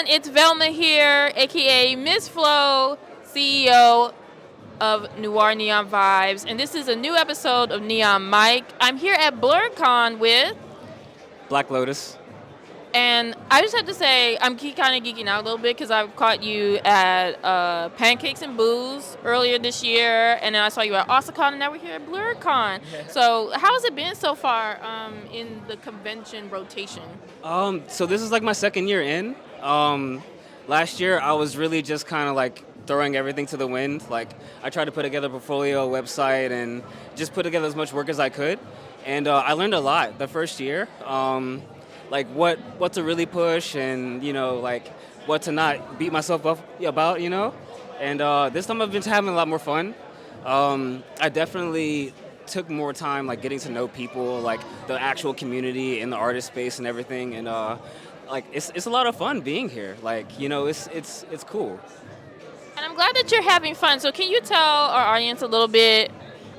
everyone. It's Velma here, aka Miss Flo, CEO of Noir Neon Vibes, and this is a new episode of Neon Mike. I'm here at BlurCon with, Black Lotus. and I just have to say I'm kind of geeking out a little bit because I caught you at Pancakes and Booze earlier this year, and then I saw you at Osacon, and now we're here at BlurCon. So how has it been so far in the convention rotation? So this is like my second year in. Last year I was really just kind of like throwing everything to the wind. Like I tried to put together a portfolio, website, and just put together as much work as I could. And I learned a lot the first year. Like what to really push, and like what to not beat myself up about. And this time I've been having a lot more fun. I definitely took more time like getting to know people, like the actual community in the artist space and everything, and like it's a lot of fun being here. Like it's cool. And I'm glad that you're having fun. So can you tell our audience a little bit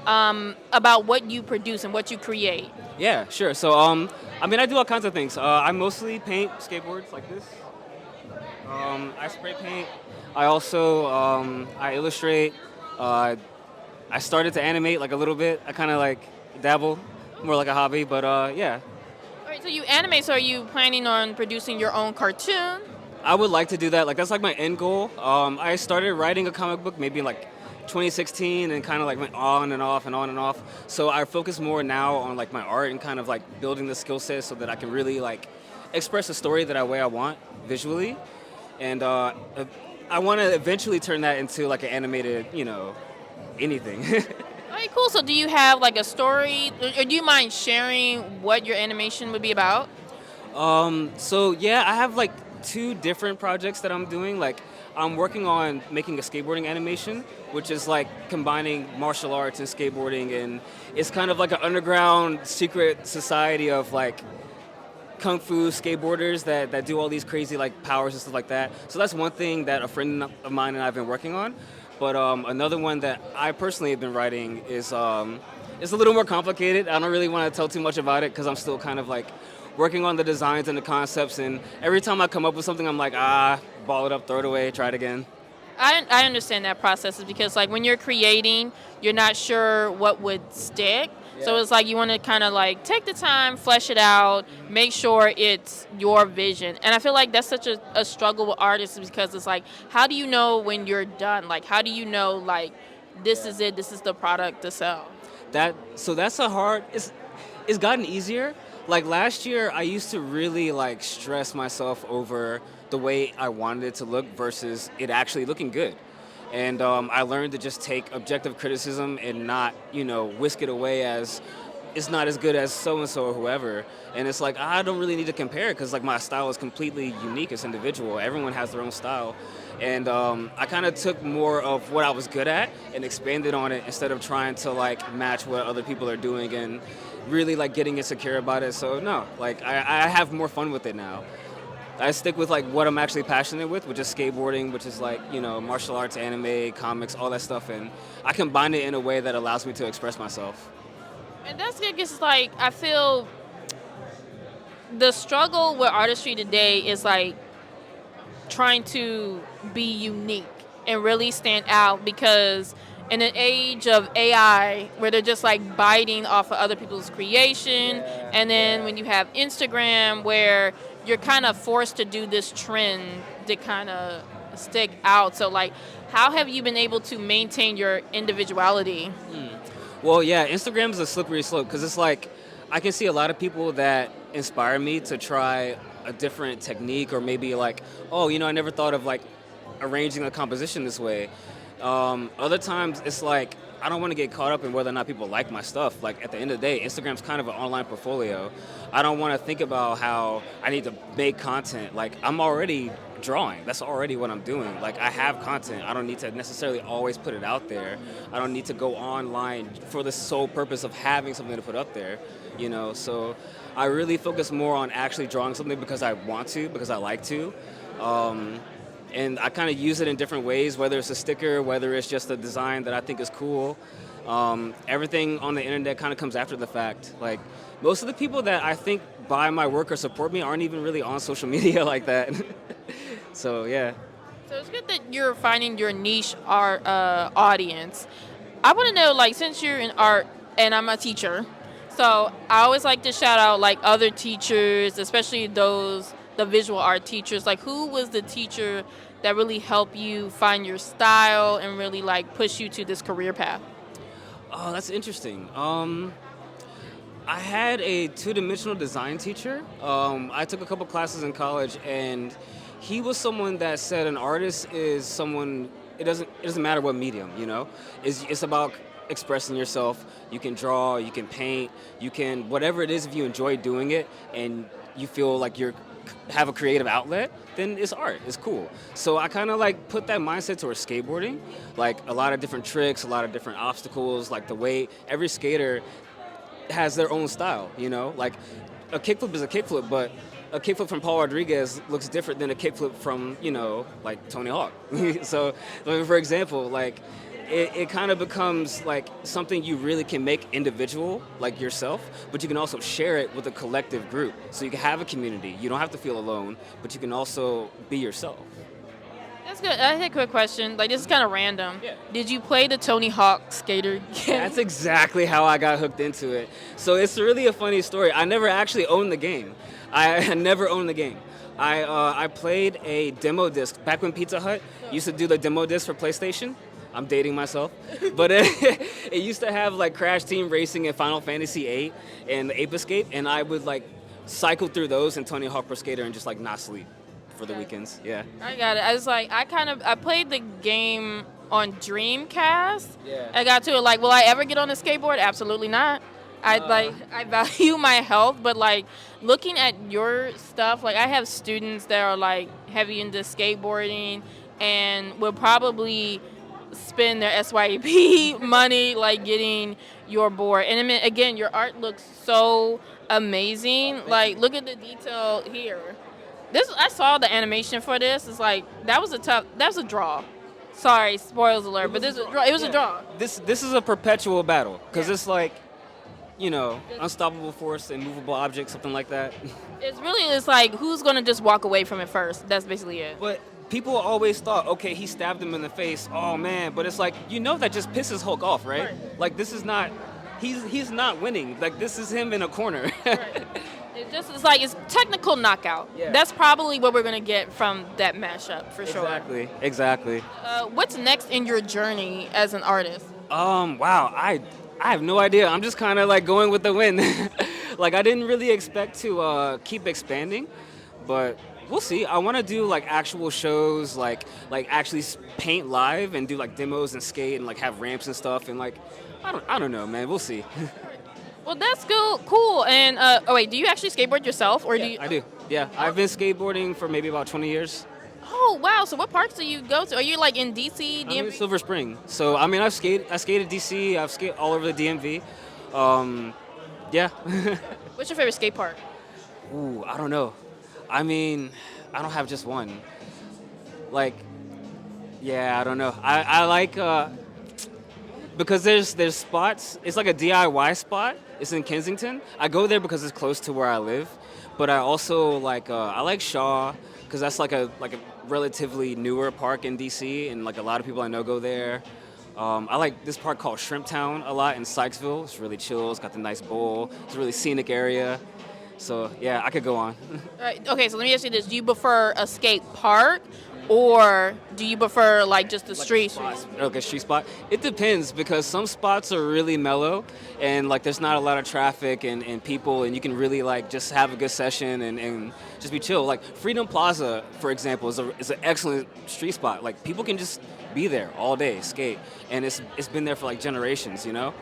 about what you produce and what you create? Yeah, sure. So I mean I do all kinds of things. I mostly paint skateboards like this. I spray paint. I also I illustrate. I started to animate like a little bit. I kind of like dabble, more like a hobby, but yeah. All right, so you animate. So are you planning on producing your own cartoon? I would like to do that. Like that's like my end goal. I started writing a comic book maybe in like 2016 and kind of like went on and off and on and off. So I focus more now on like my art and kind of like building the skill set so that I can really like express a story that way I want visually, and I want to eventually turn that into like an animated, anything. All right, cool. So do you have like a story, or do you mind sharing what your animation would be about? So yeah, I have like two different projects that I'm doing. Like I'm working on making a skateboarding animation, which is like combining martial arts and skateboarding, and it's kind of like an underground secret society of like kung fu skateboarders that do all these crazy like powers and stuff like that. So that's one thing that a friend of mine and I've been working on. But another one that I personally have been writing is it's a little more complicated. I don't really want to tell too much about it because I'm still kind of like working on the designs and the concepts. And every time I come up with something, I'm like, ball it up, throw it away, try it again. I understand that process is because like when you're creating, you're not sure what would stick. So it's like you want to kind of like take the time, flesh it out, make sure it's your vision. And I feel like that's such a struggle with artists because it's like, how do you know when you're done? Like, how do you know like this is it, this is the product to sell? That's a hard. It's gotten easier. Like last year, I used to really like stress myself over the way I wanted it to look versus it actually looking good. And I learned to just take objective criticism and not, whisk it away as it's not as good as so-and-so or whoever. And it's like, I don't really need to compare because like my style is completely unique. It's individual. Everyone has their own style. And I kind of took more of what I was good at and expanded on it instead of trying to like match what other people are doing and really like getting insecure about it. So no, like I have more fun with it now. I stick with like what I'm actually passionate with, which is skateboarding, which is like, martial arts, anime, comics, all that stuff. And I combine it in a way that allows me to express myself. And that's good because like I feel the struggle with artistry today is like trying to be unique and really stand out because in an age of AI where they're just like biting off of other people's creation, and then when you have Instagram where you're kind of forced to do this trend to kind of stick out. So like, how have you been able to maintain your individuality? Well, yeah, Instagram is a slippery slope because it's like I can see a lot of people that inspire me to try a different technique or maybe like, I never thought of like arranging a composition this way. Other times it's like I don't want to get caught up in whether or not people like my stuff. Like at the end of the day, Instagram's kind of an online portfolio. I don't want to think about how I need to make content. Like I'm already drawing. That's already what I'm doing. Like I have content. I don't need to necessarily always put it out there. I don't need to go online for the sole purpose of having something to put up there. So I really focus more on actually drawing something because I want to, because I like to. And I kind of use it in different ways, whether it's a sticker, whether it's just a design that I think is cool. Everything on the internet kind of comes after the fact. Like most of the people that I think buy my work or support me aren't even really on social media like that. So yeah. So it's good that you're finding your niche art audience. I want to know, like, since you're in art and I'm a teacher, so I always like to shout out like other teachers, especially those the visual art teachers. Like, who was the teacher that really helped you find your style and really like push you to this career path? Oh, that's interesting. I had a two-dimensional design teacher. I took a couple classes in college, and he was someone that said an artist is someone. It doesn't matter what medium, you know. It's about expressing yourself. You can draw, you can paint, you can whatever it is. If you enjoy doing it and you feel like you're have a creative outlet, then it's art. It's cool. So I kind of like put that mindset towards skateboarding, like a lot of different tricks, a lot of different obstacles, like the way every skater has their own style, you know? Like a kickflip is a kickflip, but a kickflip from Paul Rodriguez looks different than a kickflip from, you know, like Tony Hawk. So, for example, like it kind of becomes like something you really can make individual, like yourself, but you can also share it with a collective group. So you can have a community. You don't have to feel alone, but you can also be yourself. That's good. I had a quick question. Like, this is kind of random. Yeah. Did you play the Tony Hawk skater game? That's exactly how I got hooked into it. So it's really a funny story. I never actually owned the game. I never owned the game. I played a demo disc back when Pizza Hut used to do the demo disc for PlayStation. I'm dating myself, but it used to have like Crash Team Racing and Final Fantasy VIII and Ape Escape, and I would like cycle through those and Tony Hawk Pro Skater and just like not sleep for the weekends. Yeah. I got it. I was like, I played the game on Dreamcast. Yeah. I got to it like, will I ever get on a skateboard? Absolutely not. I value my health, but like looking at your stuff, like I have students that are like heavy into skateboarding and will probably spend their SYP money like getting your board. And I mean, again, your art looks so amazing. Like, look at the detail here. This I saw the animation for this. It's like that was a draw. Sorry, spoils alert, but this was a draw. It was a draw. This is a perpetual battle because Yeah. it's like, you know, unstoppable force and movable object, something like that. It's like who's gonna just walk away from it first. That's basically it. But people always thought, okay, he stabbed him in the face. Oh man, but it's like you know that just pisses Hulk off, right? Right. Like this is not, he's not winning. Like this is him in a corner. Right. It's like it's technical knockout. Yeah. That's probably what we're gonna get from that mashup for sure. Exactly. What's next in your journey as an artist? Wow, I have no idea. I'm just kind of like going with the wind. Like I didn't really expect to keep expanding, but we'll see. I want to do like actual shows, like actually paint live and do like demos and skate and like have ramps and stuff and like I don't know, man. We'll see. Well, that's cool. And oh wait, do you actually skateboard yourself, or do you? I do. Yeah, I've been skateboarding for maybe about 20 years. Oh wow! So what parks do you go to? Are you like in DC, I'm in DMV? Silver Spring. So I mean, I skated DC. I've skated all over the DMV. Yeah. What's your favorite skate park? Ooh, I don't know. I mean, I don't have just one. Like, yeah, I don't know. I like because there's spots. It's like a DIY spot. It's in Kensington. I go there because it's close to where I live. But I also like I like Shaw because that's like a relatively newer park in DC, and like a lot of people I know go there. I like this park called Shrimp Town a lot in Sykesville. It's really chill. It's got the nice bowl. It's a really scenic area. So yeah, I could go on. All right, okay, so let me ask you this: do you prefer a skate park, or do you prefer like just the street? Okay, street spot. It depends because some spots are really mellow and like there's not a lot of traffic and people and you can really like just have a good session and just be chill. Like Freedom Plaza, for example, is an excellent street spot. Like people can just be there all day, skate, and it's been there for like generations, you know.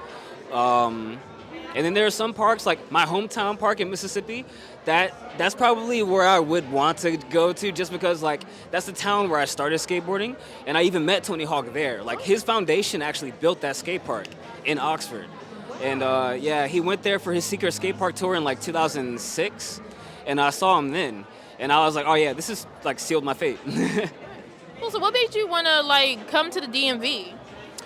And then there are some parks, like my hometown park in Mississippi, that's probably where I would want to go to just because, like, that's the town where I started skateboarding, and I even met Tony Hawk there. Like, his foundation actually built that skate park in Oxford. And, yeah, he went there for his secret skate park tour in, like, 2006, and I saw him then. And I was like, oh, yeah, this is, like, sealed my fate. Well, so what made you want to, like, come to the DMV?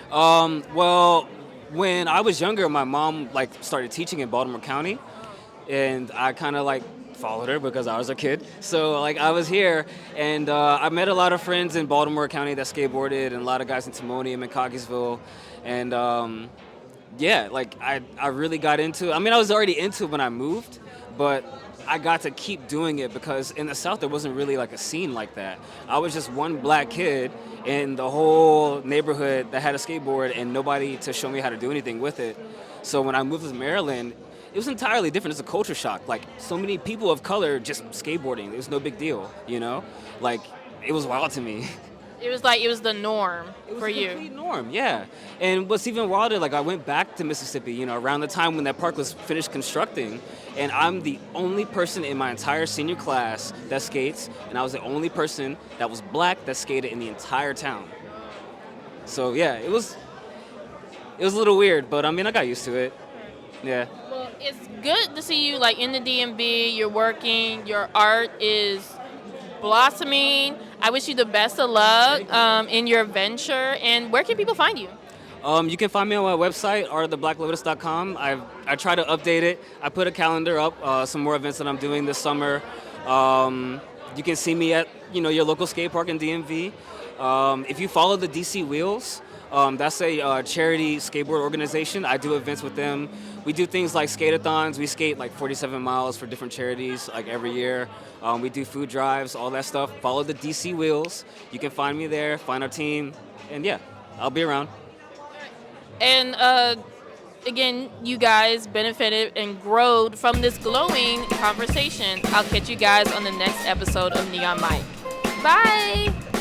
Well, when I was younger, my mom like started teaching in Baltimore County, and I kind of like followed her because I was a kid. So like I was here, and I met a lot of friends in Baltimore County that skateboarded, and a lot of guys in Timonium and Cockeysville, and yeah, like I really got into. I mean, I was already into it when I moved, but I got to keep doing it because in the South there wasn't really like a scene like that. I was just one black kid in the whole neighborhood that had a skateboard and nobody to show me how to do anything with it. So when I moved to Maryland, it was entirely different. It's a culture shock. Like so many people of color just skateboarding. It was no big deal, you know? Like it was wild to me. It was like it was the norm It was for a you. complete norm, yeah. And what's even wilder, like I went back to Mississippi, you know, around the time when that park was finished constructing, and I'm the only person in my entire senior class that skates, and I was the only person that was black that skated in the entire town. So yeah, it was a little weird, but I mean I got used to it. Yeah. Well, it's good to see you like in the DMV. You're working. Your art is blossoming. I wish you the best of luck in your venture. And where can people find you? You can find me on my website, artoftheblacklotus.com. I try to update it. I put a calendar up, some more events that I'm doing this summer. You can see me at your local skate park in DMV. If you follow the DC Wheels, that's a charity skateboard organization. I do events with them. We do things like skate-a-thons. We skate like 47 miles for different charities like every year. We do food drives, all that stuff. Follow the DC Wheels. You can find me there, find our team, and yeah, I'll be around. And again, you guys benefited and growed from this glowing conversation. I'll catch you guys on the next episode of Neon Mike. Bye!